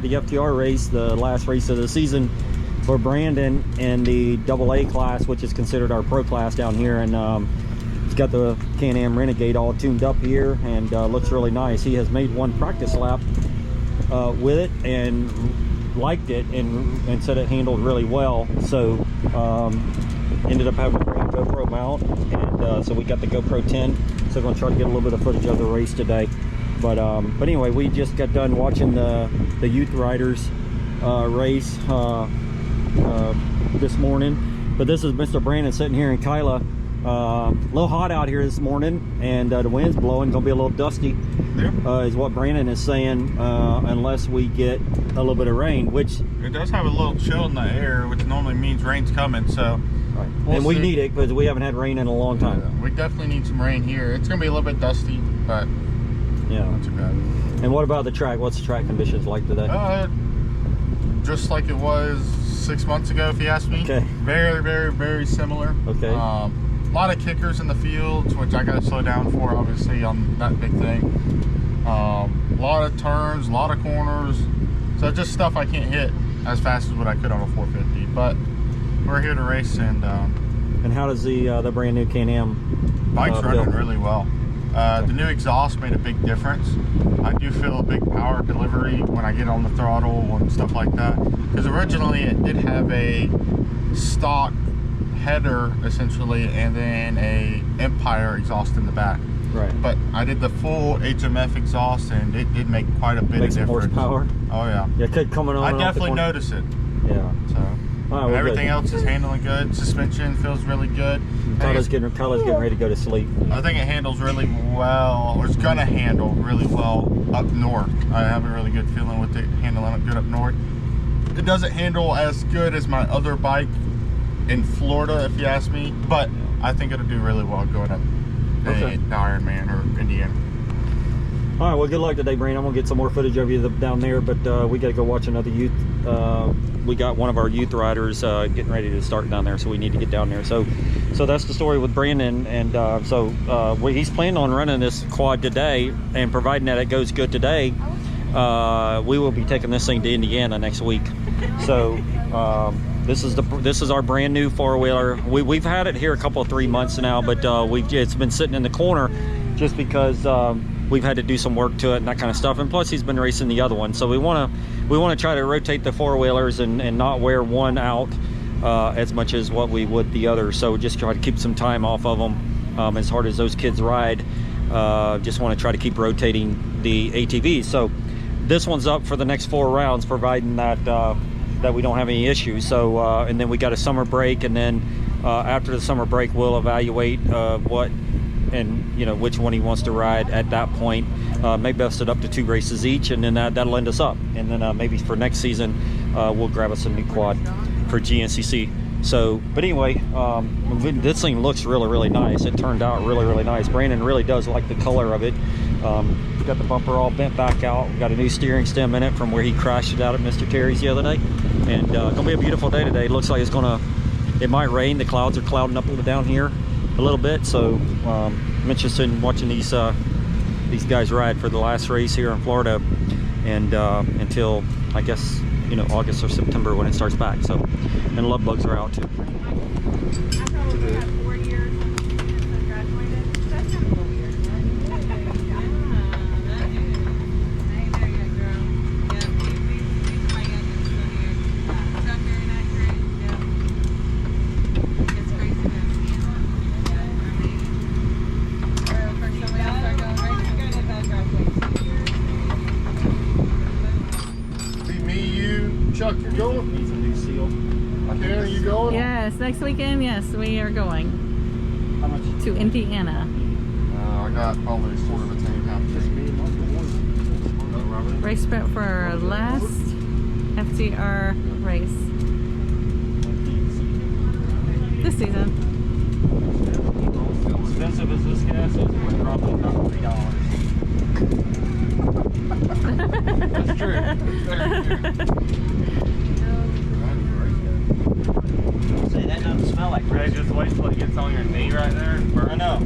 at the FTR race, the last race of the season for Brandon in the AA class, which is considered our pro class down here. And he's got the Can-Am Renegade all tuned up here and looks really nice. He has made one practice lap with it and liked it and said it handled really well. So ended up having a great GoPro mount, and so we got the GoPro 10. So we're going to try to get a little bit of footage of the race today. But anyway, we just got done watching the youth riders race this morning. But this is Mr. Brandon sitting here in Kyla. A little hot out here this morning, and the wind's blowing. Gonna be a little dusty, is what Brandon is saying, unless we get a little bit of rain, which it does have a little chill in the air, which normally means rain's coming. So right. And we need it because we haven't had rain in a long time. Yeah, we definitely need some rain here. It's gonna be a little bit dusty, but yeah, not too bad. And what about the track? What's the track conditions like today? Just like it was 6 months ago, if you ask me. Okay. Very, very, very similar. Okay. A lot of kickers in the fields, which I got to slow down for, obviously, on that big thing. A lot of turns, a lot of corners. So just stuff I can't hit as fast as what I could on a 450. But we're here to race, and how does the brand new Can-Am bike's running feel? really well. The new exhaust made a big difference. I do feel a big power delivery when I get on the throttle and stuff like that. Because originally it did have a stock header essentially, and then a Empire exhaust in the back. Right. But I did the full HMF exhaust, and it did make quite a bit of difference. Horsepower. Oh yeah. Yeah, coming on. I definitely notice it. Yeah. So everything else is handling good. Suspension feels really good. Kyla's getting ready to go to sleep. I think it handles really well, or it's gonna handle really well up north. I have a really good feeling with it handling it good up north. It doesn't handle as good as my other bike in Florida, if you ask me, but I think it'll do really well going up the Ironman or Indiana. All right, well, good luck today, Brandon. I'm gonna get some more footage of you down there, but we got to go watch another youth. We got one of our youth riders getting ready to start down there, so we need to get down there. So that's the story with Brandon, and he's planning on running this quad today, and providing that it goes good today, we will be taking this thing to Indiana next week. So this is our brand new four-wheeler. We've had it here a couple of 3 months now, but it's been sitting in the corner just because we've had to do some work to it and that kind of stuff, and plus he's been racing the other one, so we want to try to rotate the four-wheelers and not wear one out as much as what we would the other. So just try to keep some time off of them. As hard as those kids ride, just want to try to keep rotating the ATVs. So this one's up for the next 4 rounds, providing that we don't have any issues. So and then we got a summer break, and then after the summer break we'll evaluate what and which one he wants to ride at that point. Maybe bust it up to 2 races each, and then that'll end us up, and then maybe for next season we'll grab us a new quad for GNCC. So but anyway, this thing looks really nice. It turned out really nice. Brandon really does like the color of it. We got the bumper all bent back out. We got a new steering stem in it from where he crashed it out at Mr. Terry's the other day, and gonna be a beautiful day today. It looks like it might rain. The clouds are clouding up down here a little bit, so I'm interested in watching these guys ride for the last race here in Florida, and until I guess August or September when it starts back. So, and love bugs are out too. Chuck, you going? Needs a new seal. Karen, you going? Yes, next weekend, yes, we are going. How much? To Indiana. I got probably sort of a tank half. Race prep for our last FTR race this season. As expensive as this gas is, we're probably about $3. That's true. Say that doesn't smell like Just wait till it gets on your knee right there. I know.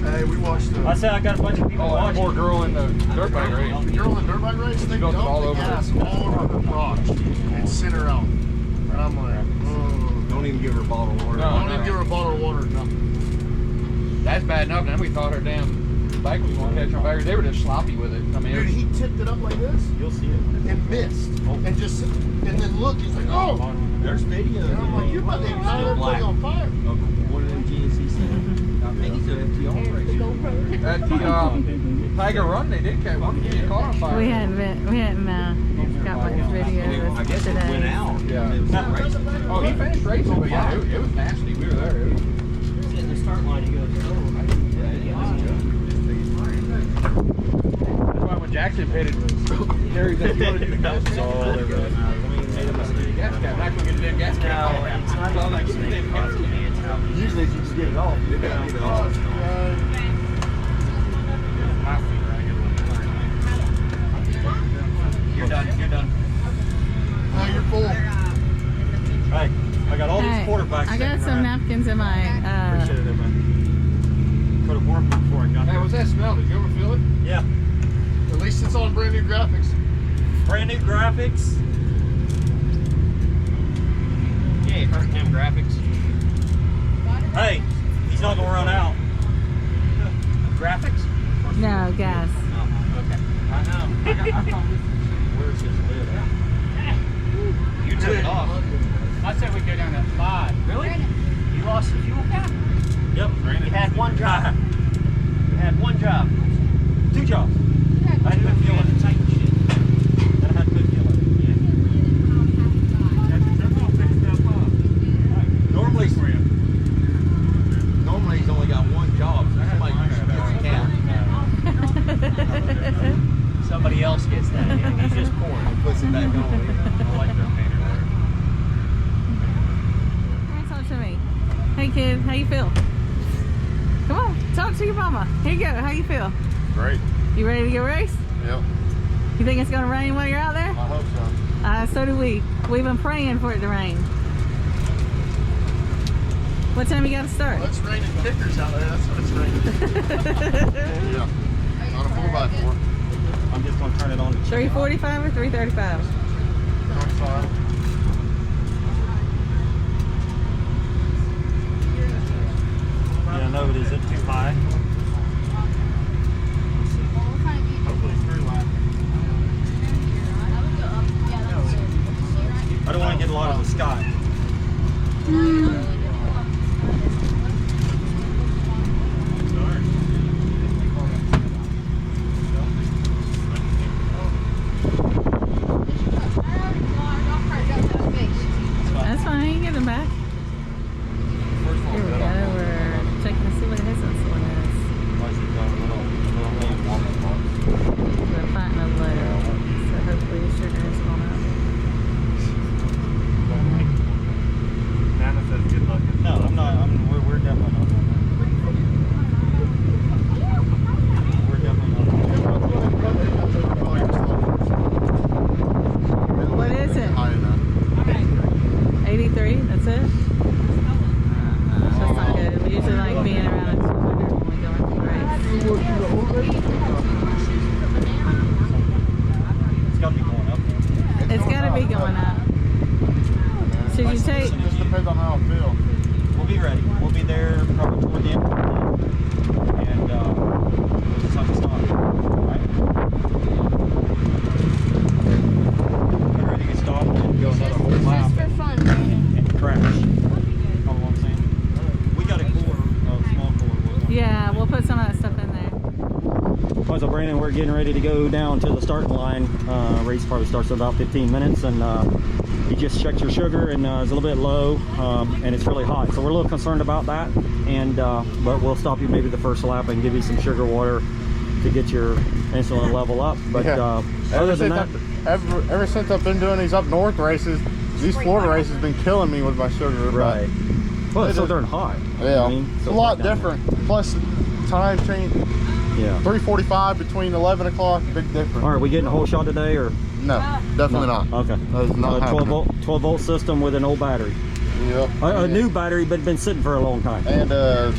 Hey, we watched I said I got a bunch of people watching. Poor girl in the dirt bike race. the girl in the dirt bike race. They built it dumped all the over gas her. all over her crotch and sent her out. And I'm like, oh. Don't even give her a bottle of water. No. Don't even give her a bottle of water. Nothing. That's bad enough. Then we thought her damn bike was going to catch on fire. They were just sloppy with it. I mean, Dude, he tipped it up like this You'll see it. and missed, and just and then looked. He's like, oh. There's video. And I'm like, you're about to ignite everybody on fire. One of them GNC centers. I think he's an FTR race. at the Tiger Run, they did catch one. He caught on fire. We hadn't got my video I guess it today. went out. Yeah. It was not racing. Oh, he finished racing, but yeah, it was nasty. We were there. It was, Sitting in the start line, he goes, oh, I didn't get it. that's why when Jackson pitted, Harry said, you want to do the gas cap? all over it. Gas cap. I'm not going to get the damn gas cap. It's not all like getting it gas to me. It's how usually you just get it off. You gotta get it off. You're done. You're done. No, you're full. Hey, I got all these Hey, quarterbacks. I got some napkins in my. Appreciate it, man. Could have warmed them before I got Hey, there. what's that smell? Did you ever feel it? Yeah. At least it's on brand new graphics. Brand new graphics. Yeah, first time graphics. Hey, he's not gonna run out. Graphics? No gas. Oh, okay. I know. Where's his lid at? You took it off. I said we go down that slide. Really? You lost the fuel cap? Yep. You had one job. You had one job. 2 jobs. I had to put fuel in it. Then I had to put fuel in it. Normally he's only got one job. So somebody gets the cap. Somebody else gets that. And he's just pouring and puts it back on. I like their painter there. Come on, talk to me. Hey kid, how you feel? Come on, talk to your mama. Here you go. How you feel? Great. You ready to go race? Yep. You think it's gonna rain while you're out there? I hope so. So do we. We've been praying for it to rain. What time you gotta start? Well, it's raining kickers out there. That's what it's raining. Yeah. Not a 4x4. I'm just gonna turn it on. 345 or 335? I'm sorry. Yeah, no, is it too high? Hopefully it's through line. I don't want to get a lot of the sky. That's fine, you can get them back. Here we go, we're checking to see what his insulin is. We're finding a low, so hopefully the sugar is going up. Nana says good luck. No, I'm not. We're definitely not. We're definitely not. What is it? High enough. 83, that's it? That's not good. We usually like being around at 200 when we go into the race. It's got to be going up. It's gotta be going up. Should you take, It just depends on how I feel. We'll be ready. We'll be there probably toward the end of the day. And we'll just have to stop. Alright? Get ready to get stopped and go another whole lap for fun, Brandon. and crash. You know what I'm saying? We got a cooler, a small cooler. yeah, we'll put some of that stuff in there. So Brandon, we're getting ready to go down to the starting line. Race probably starts in about 15 minutes, and you just checked your sugar, and it's a little bit low, and it's really hot. So we're a little concerned about that, and but we'll stop you maybe the first lap and give you some sugar water to get your insulin level up. But Yeah. other than that, Ever since I've been doing these up north races, these Florida races have been killing me with my sugar. right? Well, it's It so is- darn hot. Yeah, I mean, it's so a lot hot down different. Plus, time change. there. Yeah. 3:45 between 11 o'clock. Big difference. All right, we getting a whole shot today, or No, definitely not. okay? That is not 12 happening. volt 12 volt system with an old battery. Yep. A new battery, but been sitting for a long time. And the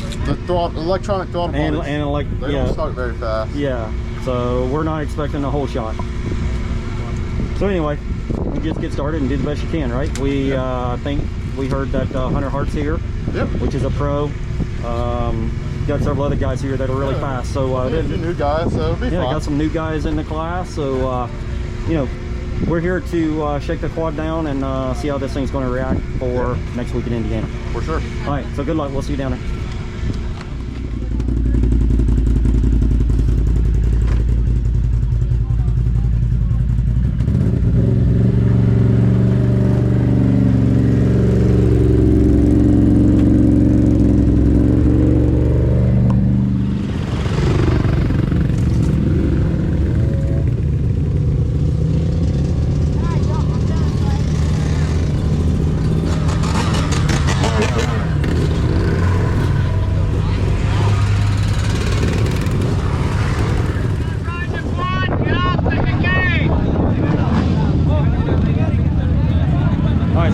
electronic throttle And pumps, like they don't start very fast. Yeah, so we're not expecting a whole shot. So anyway, we just get started and do the best you can, right? We I think we heard that Hunter Hart's here, Yep. which is a pro. Got several other guys here that are really fast. So A few new guys, so it'll be fun. got some new guys in the class. So you know, we're here to shake the quad down and see how this thing's going to react for next week in Indiana. For sure. All right, so good luck. We'll see you down there.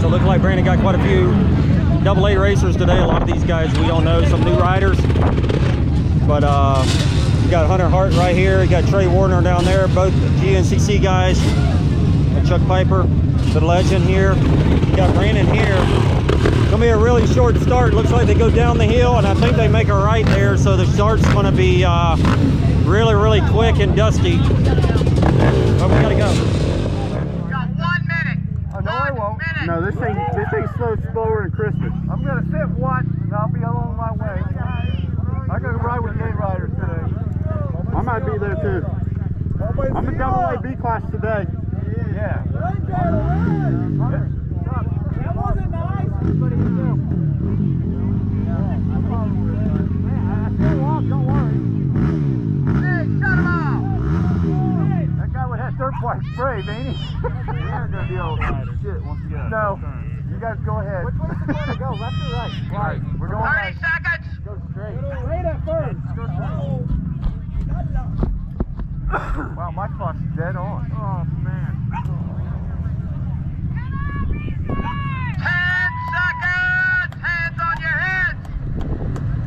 So it looked like Brandon got quite a few AA racers today. A lot of these guys we don't know, some new riders. But you got Hunter Hart right here. You got Trey Warner down there, both GNCC guys. And Chuck Piper, the legend here. You got Brandon here. It's gonna be a really short start. Looks like they go down the hill, and I think they make a right there. So the start's gonna be really, really quick and dusty. But we gotta go. No, I won't. No, this thing slows slower than Christmas. I'm gonna sit once and I'll be along my way. I'm gonna ride with gate riders today. I might be there too. I'm in AA B class today. Yeah. That wasn't nice. What do you do? I still walk, don't worry. Hey, shut him off! That guy would have dirt bike spray, ain't he? We're not gonna deal with shit once we get no. You guys go ahead. Which way do you want to go? Left or right? Right. We're going 30 seconds. Go straight. Straight at first. Go straight. Wow, my clock's dead on. Oh man. 10 seconds. Hands on your heads.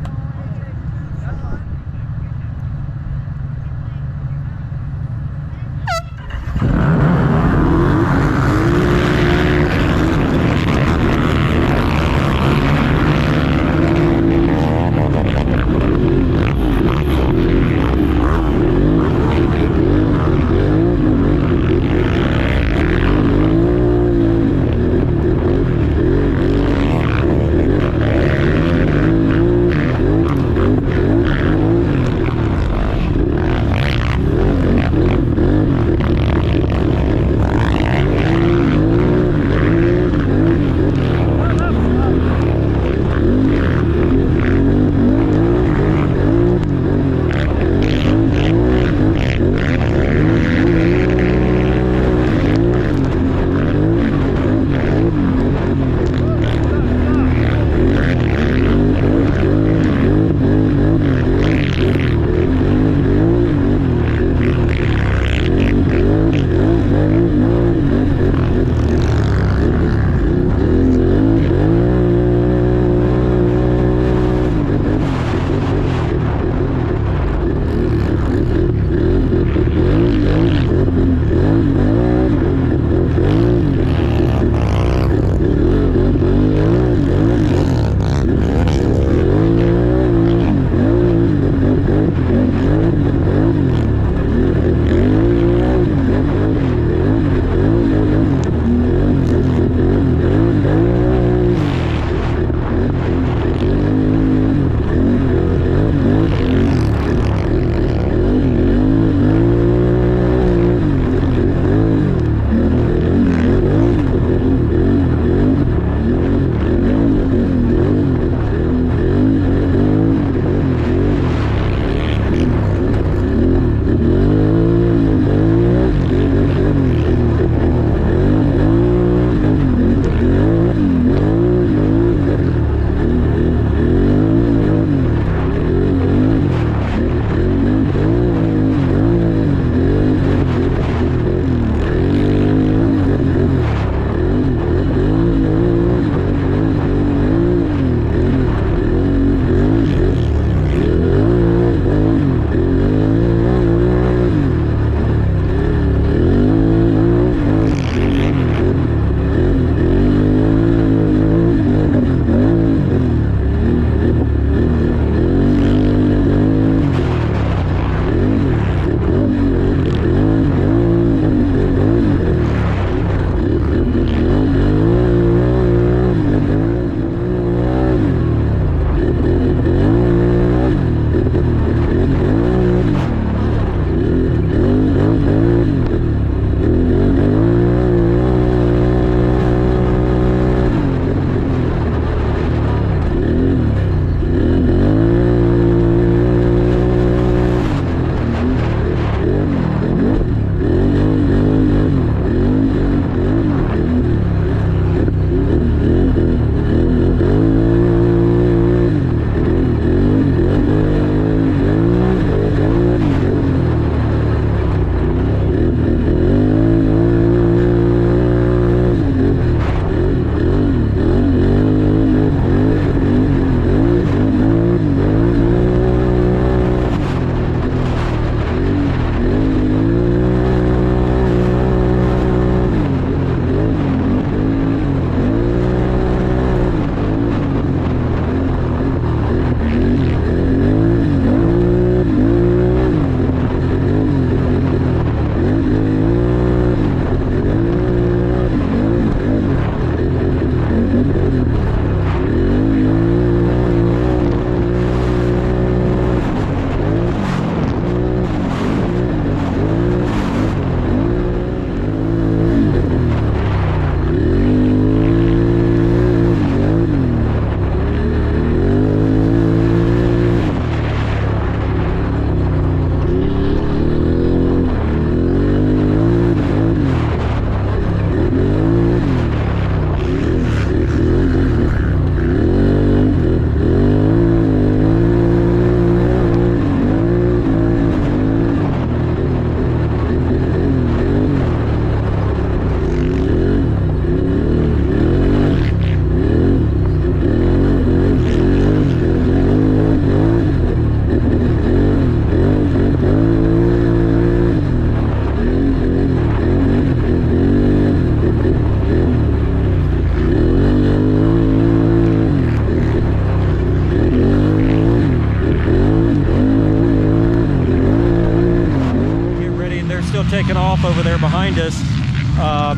off over there behind us.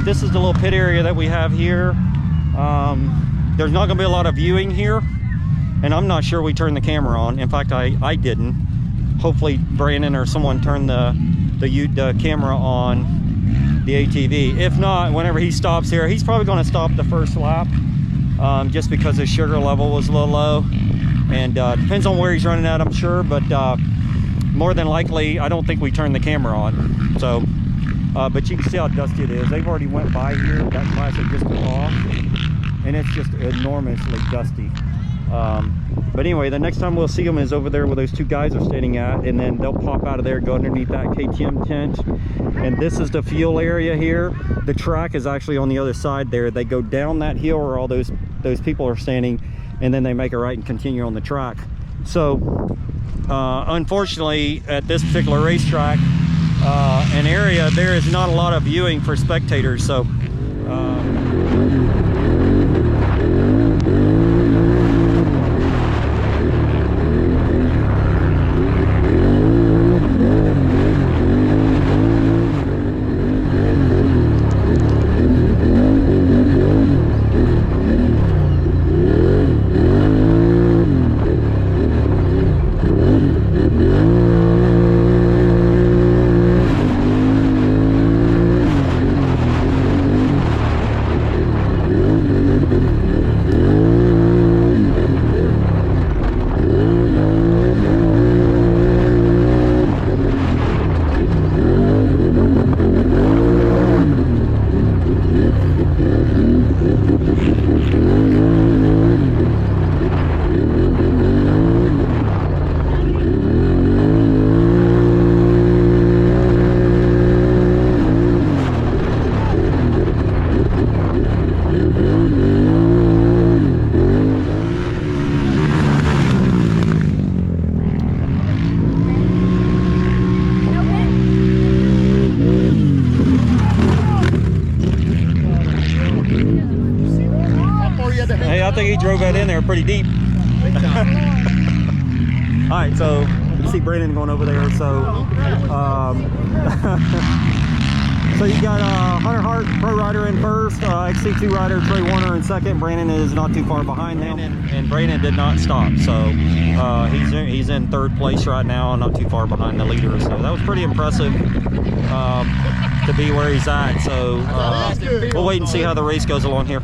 This is the little pit area that we have here. There's not gonna be a lot of viewing here, and I'm not sure we turned the camera on. In fact, I didn't. Hopefully Brandon or someone turned the camera on the ATV. If not, whenever he stops here, he's probably gonna stop the first lap, just because his sugar level was a little low. And depends on where he's running at, I'm sure, but more than likely, I don't think we turned the camera on. So, but you can see how dusty it is. They've already went by here. That class had just went off, and it's just enormously dusty. But anyway, the next time we'll see them is over there where those two guys are standing at, and then they'll pop out of there, go underneath that KTM tent. And this is the fuel area here. The track is actually on the other side there. They go down that hill where all those people are standing, and then they make a right and continue on the track. So unfortunately, at this particular racetrack, an area, there is not a lot of viewing for spectators. So hey, I think he drove that in there pretty deep. All right, so you see Brandon going over there. So, so you got Hunter Hart, pro rider in first, XC2 rider Trey Warner in second. Brandon is not too far behind them, and Brandon did not stop. So he's in third place right now, not too far behind the leader. So that was pretty impressive to be where he's at. So we'll wait and see how the race goes along here.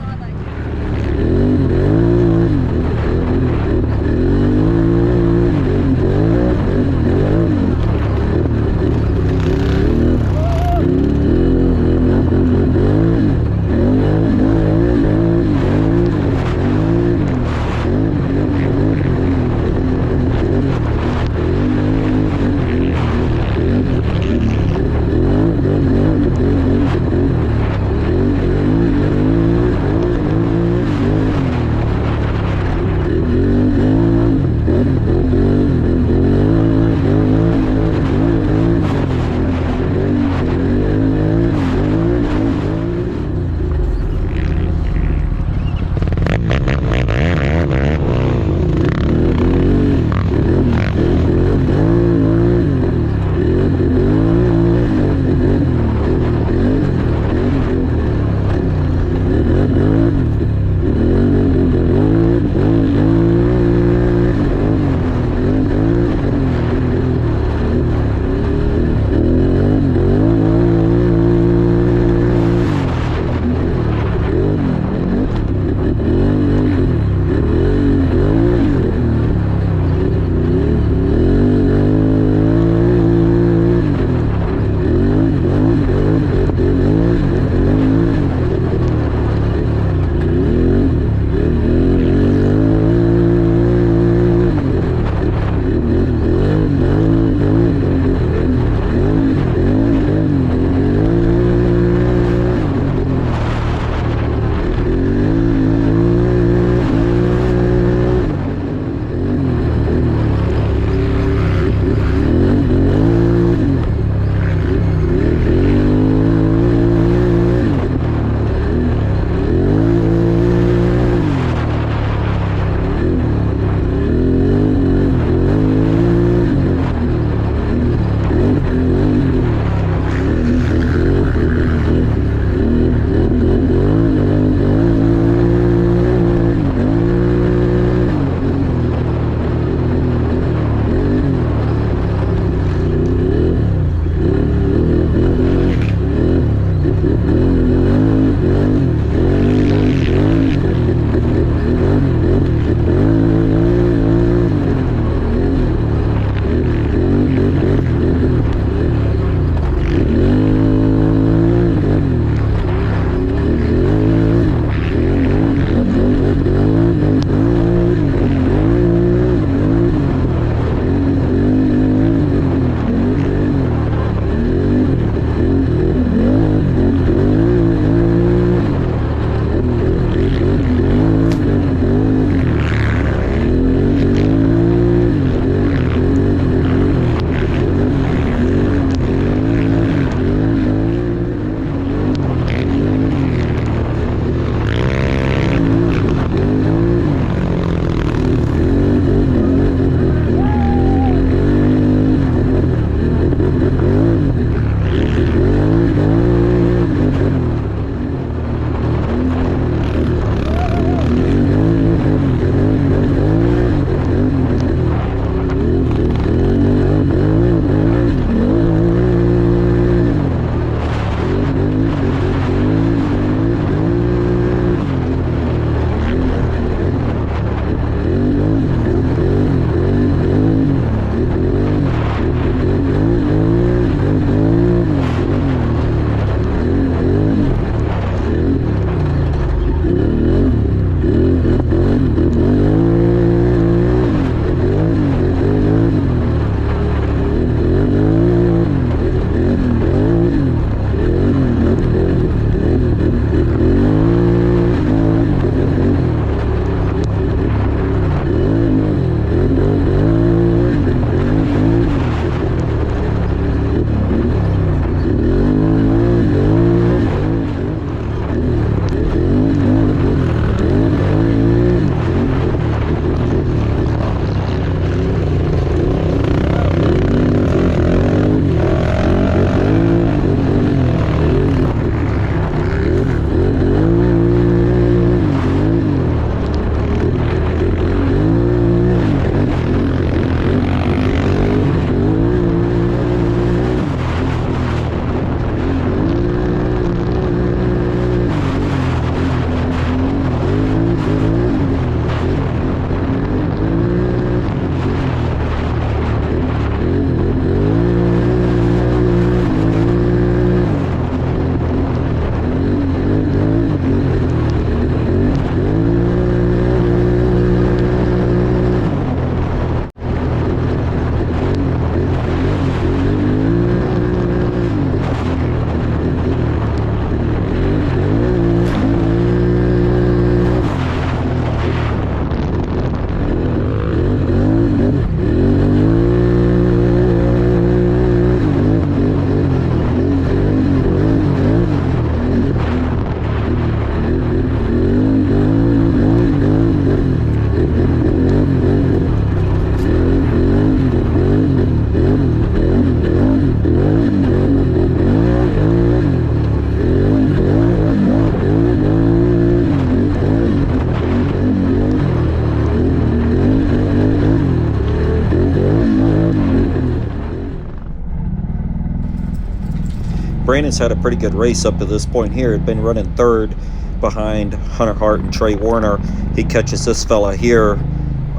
Brandon's had a pretty good race up to this point here. Had been running third behind Hunter Hart and Trey Warner. He catches this fella here,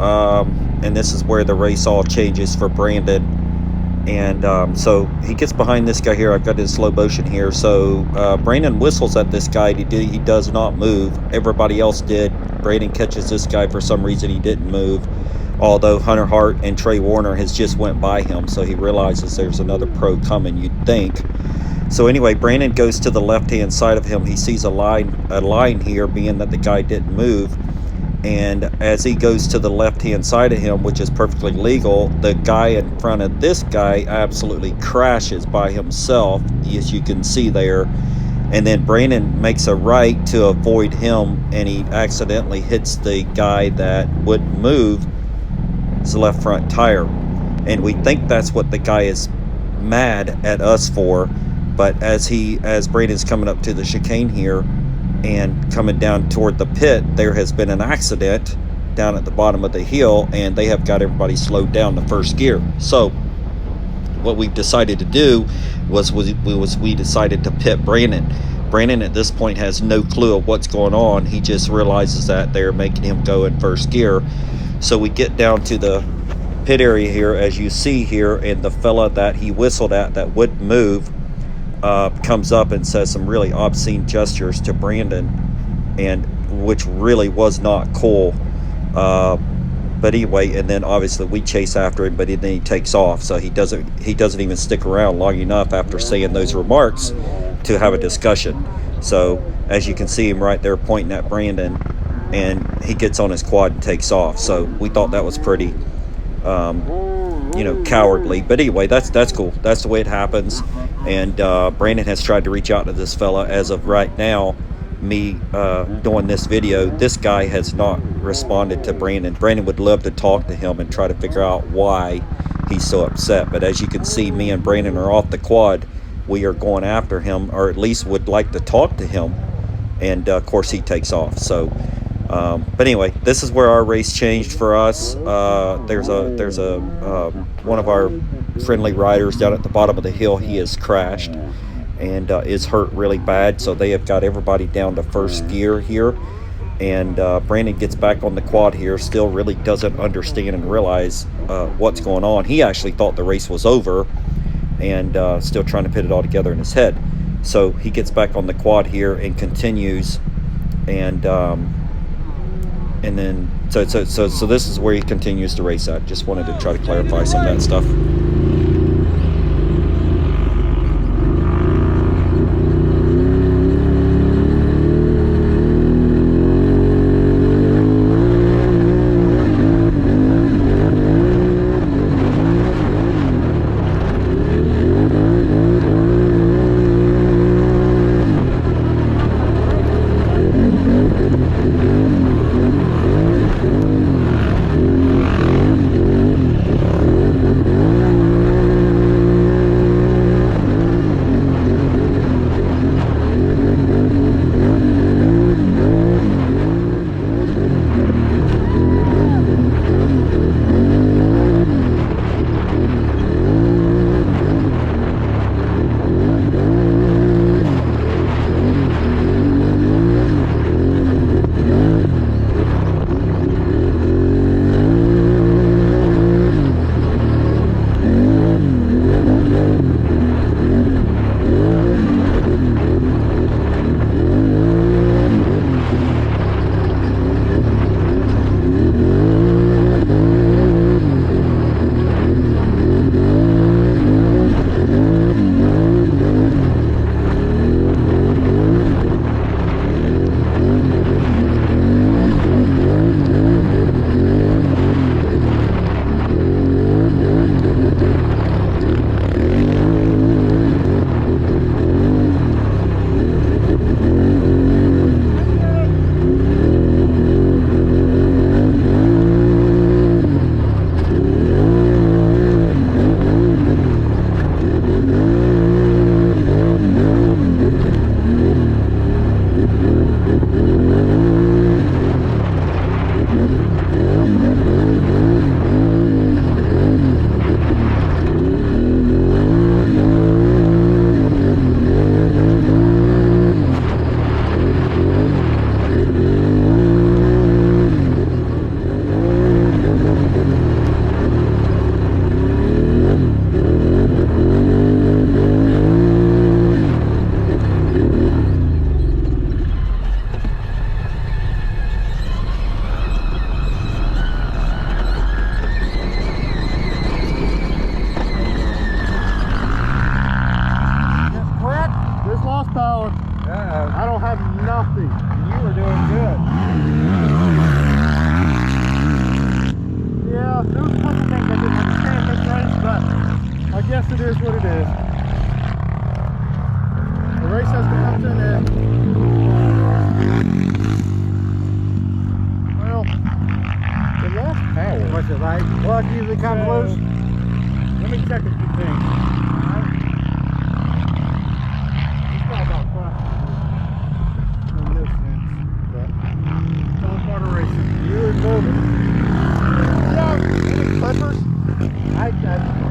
and this is where the race all changes for Brandon. And so he gets behind this guy here. I've got his slow motion here. So Brandon whistles at this guy. He does not move. Everybody else did. Brandon catches this guy. For some reason, he didn't move. Although Hunter Hart and Trey Warner has just went by him. So he realizes there's another pro coming, you'd think. So anyway, Brandon goes to the left-hand side of him. He sees a line here, being that the guy didn't move. And as he goes to the left-hand side of him, which is perfectly legal, the guy in front of this guy absolutely crashes by himself, as you can see there. And then Brandon makes a right to avoid him, and he accidentally hits the guy that wouldn't move his left front tire. And we think that's what the guy is mad at us for. But as Brandon's coming up to the chicane here, and coming down toward the pit, there has been an accident down at the bottom of the hill, and they have got everybody slowed down to first gear. So what we've decided to do was we decided to pit Brandon. Brandon at this point has no clue of what's going on. He just realizes that they're making him go in first gear. So we get down to the pit area here, as you see here, and the fella that he whistled at that wouldn't move comes up and says some really obscene gestures to Brandon, and which really was not cool. But anyway, and then obviously we chase after him, but then he takes off. So he doesn't even stick around long enough after saying those remarks to have a discussion. So as you can see him right there pointing at Brandon, and he gets on his quad and takes off. So we thought that was pretty cowardly. But anyway, that's cool. That's the way it happens. And Brandon has tried to reach out to this fella. As of right now, me doing this video, this guy has not responded to Brandon. Brandon would love to talk to him and try to figure out why he's so upset. But as you can see, me and Brandon are off the quad. We are going after him, or at least would like to talk to him. And of course he takes off. So but anyway, this is where our race changed for us. There's a one of our friendly riders down at the bottom of the hill. He has crashed and is hurt really bad. So they have got everybody down to first gear here. And Brandon gets back on the quad here, still really doesn't understand and realize what's going on. He actually thought the race was over, and still trying to put it all together in his head. So he gets back on the quad here and continues, and then so this is where he continues to race at. Just wanted to try to clarify some of that stuff. it is what it is. The race has to come to an end. Well, it lost power. What's it like? Plug usually comes loose. Let me check a few things. It's not about fast in this sense, but it's all part of racing. You was moving. Yeah, clippers.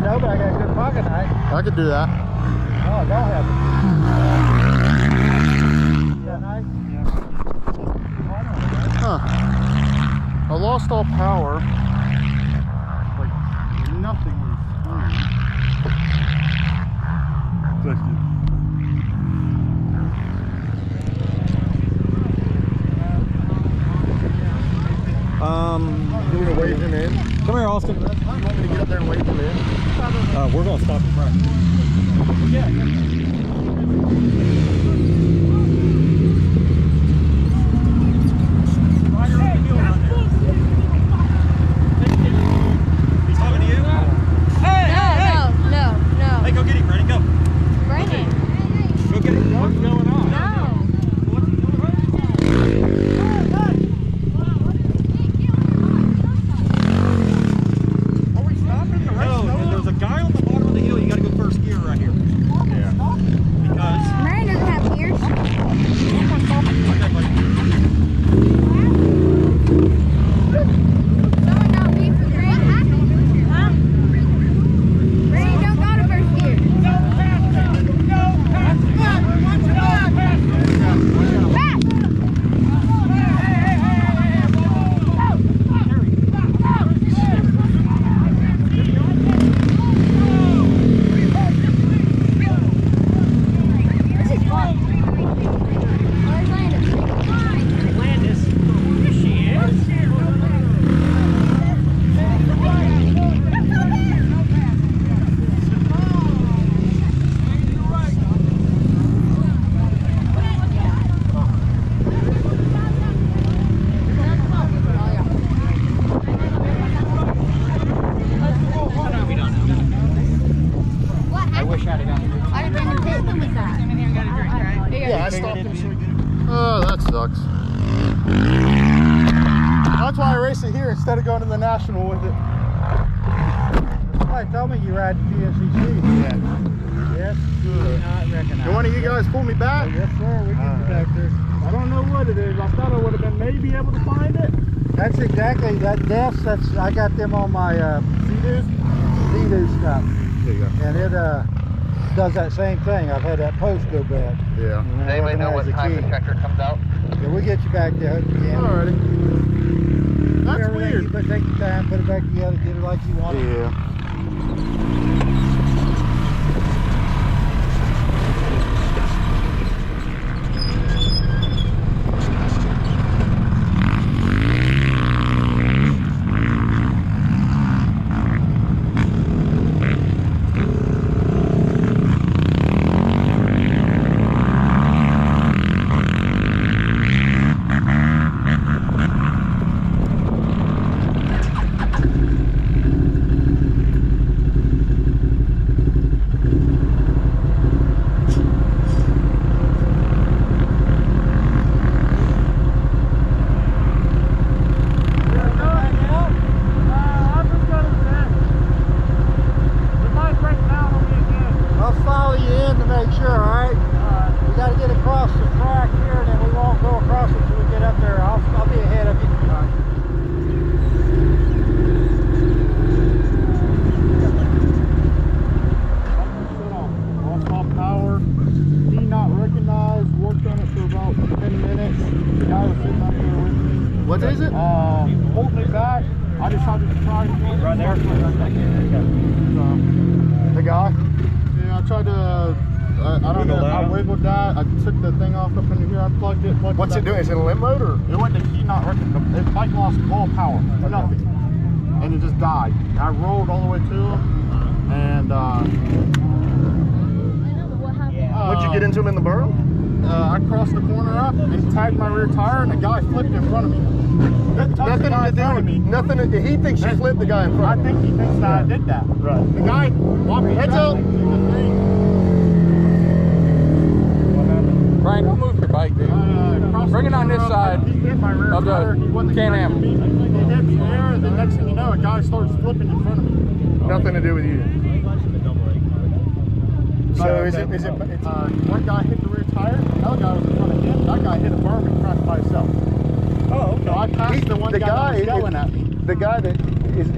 No, but I got a good pocket knife. I could do that. Oh, don't have it. Yeah, knife? Huh. I lost all power. Like nothing was fine. Thank you. You want to wave him in? Come here, Austin. You want me to get up there and wave him in? We're gonna stop in front. He's talking to you? No. Hey, go get him, Brandon. Go. Brandon. Go get him. What's going on? No. No, there's a guy on the bottom of the hill. You gotta go first gear right here. Yeah. Because Brandon doesn't have ears. okay, buddy. Someone got me for Brandon. Huh? Brandon don't go to first gear. Back! This is fun. Where's Landon? Landis. Here she is. What I happened? wish I'd have gotten it. I'd have been pissed with that. Yeah, I stopped him. Oh, that sucks. That's why I race it here instead of going to the national with it. Somebody told me you ride PSCC. Yeah. Yes, good. Not recognize. Can one of you guys pull me back? Yes, sir. We get you back there. I don't know what it is. I thought I would have been maybe able to find it. That's exactly that desk. I got them on my Sea-Doo stuff, There you go. and it does that same thing. I've had that post go bad. Yeah. Does anybody know what time the tractor comes out? Yeah, we'll get you back there. Yeah. Alrighty. That's Everything weird. You take your time, put it back together, get it like you want it. Yeah. I'll follow you in to make sure, alright? We got to get across the track here, and then we won't go across it until we get up there. I'll be ahead of you. Lost all power. Key not recognized. Worked on it for about 10 minutes. The guy was sitting up there with me. What is it? Hold me back. I decided to try to Right there? the guy. Yeah, I tried to. I don't Wiggle know. I that? wiggled that. I took the thing off up in here. I plugged it. What's it doing? Is it a limp mode or? It went to key not recognized. It bike lost all power. Nothing. And it just died. I rolled all the way to him. And I know, but what happened? What'd you get into him in the berm? I crossed the corner up and tagged my rear tire, and the guy flipped in front of me. Nothing to do with me. Nothing. He thinks you flipped the guy in front. I think he thinks that I did that. Right. The guy walked Heads up. Brian, don't move your bike, dude. Bring it on this side He hit my rear of the tire. He wasn't Can-Am. expecting me. He hits the air, and the next thing you know, a guy starts flipping in front of me. Nothing to do with you. So is it? One guy hit the rear tire, another guy was in front of him. That guy hit a berm and crashed by himself. Oh, okay. So I passed the one guy that was yelling at me. The guy that is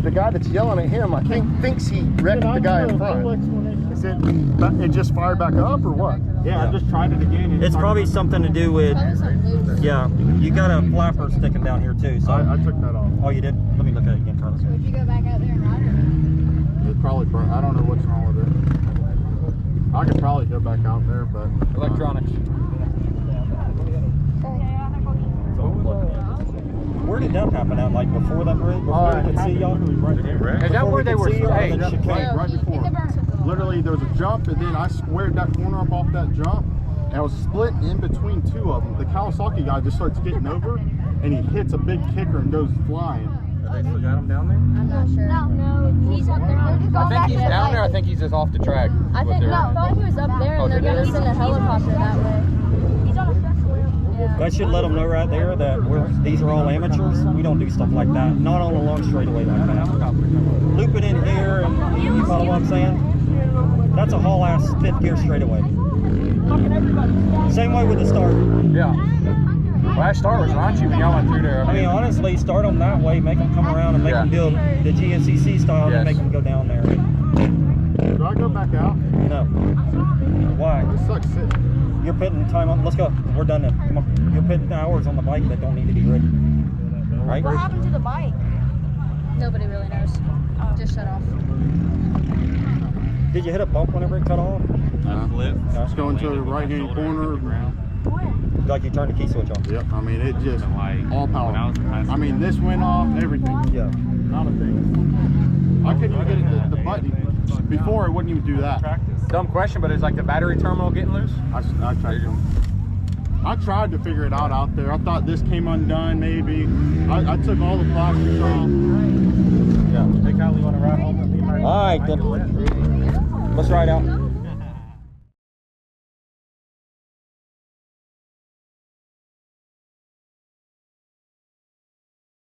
the guy that's yelling at him. I think thinks he wrecked the guy in front. Is it just fired back up or what? Yeah, I just tried it again. It's probably something to do with, yeah, you got a flapper sticking down here too, so. I took that off. Oh, you did? Let me look at it again, Carlos. Would you go back out there and ride it? It probably burnt. I don't know what's wrong with it. I could probably go back out there, but Electronics. Where did that happen at? Like before that bridge? Before we could see y'all? Is that where they were? Hey, right before. Literally, there was a jump, and then I squared that corner up off that jump, and I was split in between two of them. The Kawasaki guy just starts getting over, and he hits a big kicker and goes flying. They still got him down there? I'm not sure. No, he's up there. I think he's down there. I think he's just off the track. I think no. I thought he was up there, and they're gonna send a helicopter that way. He's on a That should let them know right there that these are all amateurs. We don't do stuff like that. Not on a long straightaway like that. Loop it in here, and you follow what I'm saying? That's a haul ass fifth gear straightaway. Same way with the start. Yeah. Well, that start was raunchy when y'all went through there. I mean, honestly, start them that way, make them come around and make them build the GNCC style and make them go down there. Do I go back out? No. Why? This sucks sitting. You're putting time on. Let's go. We're done then. Come on. You're putting hours on the bike that don't need to be ridden. Right? What happened to the bike? Nobody really knows. Just shut off. Did you hit a bump whenever it cut off? It's going to the right-hand corner. Like you turned the key switch off? Yep. I mean, it just all power. I mean, this went off. Everything. Yeah. Not a thing. I couldn't even get it the button. Before, it wouldn't even do that. Dumb question, but is like the battery terminal getting loose? I tried to figure it out there. I thought this came undone, maybe. I took all the plastics off. Yeah. Hey, Kyle, you want to ride home with me? All right, then. Let's ride out.